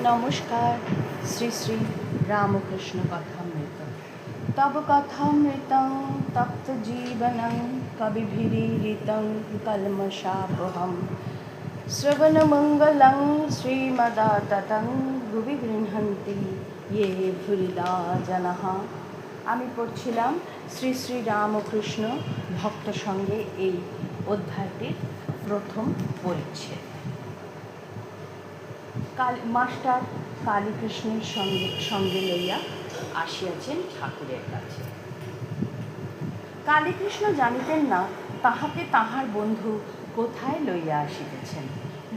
नमस्कार। श्री श्री रामकृष्ण कथामृत। तब कथामृतं तप्त जीवनं कविभिरीडितं कल्मषापहं श्रवणमङ्गलं श्रीमदाततं भुवि गृह्णन्ति ये भूरिदा जनाः। আমি পড়ছিলাম শ্রী শ্রী রামকৃষ্ণ ভক্ত সঙ্গে এই অধ্যায়টির প্রথম পরিচ্ছেদ। মাস্টার কালীকৃষ্ণের সঙ্গে লইয়া আসিয়াছেন ঠাকুরের কাছে। কালীকৃষ্ণ জানিতেন না তাহাকে তাহার বন্ধু কোথায় লইয়া আসিতেছেন।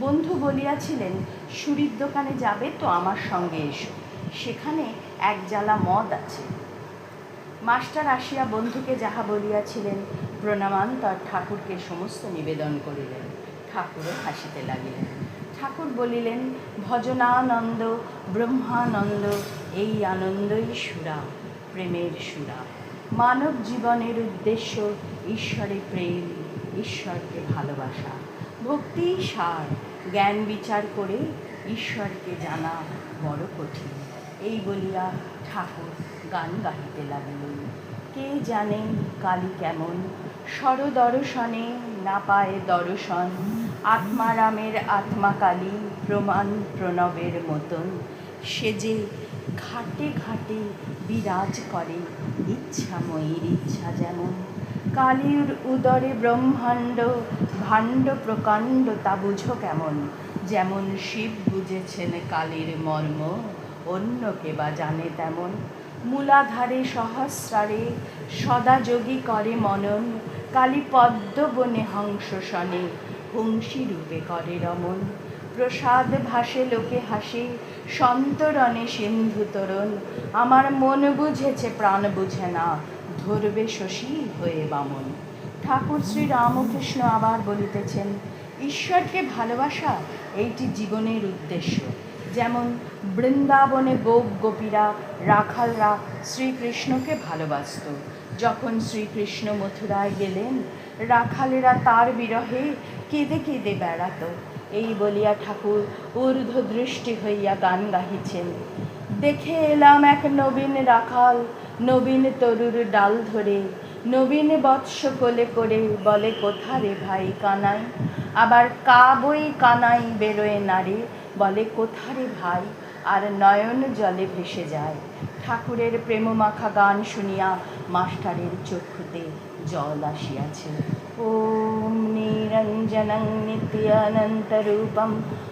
বন্ধু বলিয়াছিলেন, সুরির দোকানে যাবে তো আমার সঙ্গে এসো, সেখানে এক জালা মদ আছে। মাস্টার আসিয়া বন্ধুকে যাহা বলিয়াছিলেন প্রণামান্তর ঠাকুরকে সমস্ত নিবেদন করিলেন। ঠাকুরও হাসিতে লাগিলেন। ঠাকুর বলিলেন, ভজনানন্দ ব্রহ্মানন্দ, এই আনন্দই সুরা, প্রেমের সুরা। মানব জীবনের উদ্দেশ্য ঈশ্বরে প্রেম, ঈশ্বরকে ভালোবাসা। ভক্তি সার, জ্ঞান বিচার করে ঈশ্বরকে জানা বড় কঠিন। এই বলিয়া ঠাকুর গান গাহিতে লাগিলেন। কে জানে কালী কেমন, স্বরদর্শনে না পায় দর্শন। আত্মারামের আত্মা কালী, প্রমাণ প্রণবের মতন। সে যে ঘাটে ঘাটে বিরাজ করে, ইচ্ছাময়ীর ইচ্ছা যেমন। কালীর উদরে ব্রহ্মাণ্ড, ভাণ্ড প্রকাণ্ড তা বুঝো কেমন। যেমন শিব বুঝেছেন কালীর মর্ম, অন্য কে বা জানে তেমন। মূলাধারে সহস্রারে সদা যোগী করে মনন। কালী পদ্ম বনে হংস শনে, হংসী রূপে করে রমণ। প্রসাদ ভাসে লোকে হাসে, সন্তরণে সিন্ধু তরণ। আমার মন বুঝেছে প্রাণ বুঝে না, ধরবে শশী হয়ে বামন। ঠাকুর শ্রী রামকৃষ্ণ আবার বলিতেছেন, ঈশ্বরকে ভালোবাসা এইটি জীবনের উদ্দেশ্য। যেমন বৃন্দাবনে গোপ গোপীরা, রাখালরা শ্রীকৃষ্ণকে ভালোবাসত। যখন শ্রীকৃষ্ণ মথুরায় গেলেন, রাখালেরা তার বিরহে কেঁদে কেঁদে বেড়াত। এই বলিয়া ঠাকুর ঊর্ধ্ব দৃষ্টি হইয়া গান গাহিছেন। দেখে এলাম এক নবীন রাখাল, নবীন তরুর ডাল ধরে। নবীন বৎস কোলে করে বলে, কোথা রে ভাই কানাই। আবার কাবই কানাই বেরোয় নারে, বলে কোথা রে ভাই, আর নয়ন জলে ভেসে যায়। ঠাকুরের প্রেমমাখা গান শুনিয়া মাস্টারের চক্ষুতে জল আসিয়াছে। ওম নিরঞ্জনং নিত্যানন্তরূপম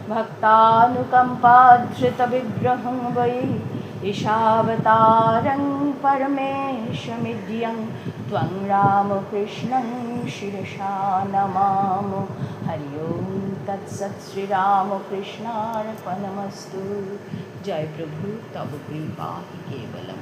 ভক্তানুকম্পাধৃত বিগ্রহং বৈ ঈশাবতারং পরমেশমিদ্যং ত্বং রামকৃষ্ণং শিরসা নমামো। হরি ওম তৎসৎ শ্রীরামকৃষ্ণার্পণমস্তু। জয় প্রভু, তব কৃপা কেবলম।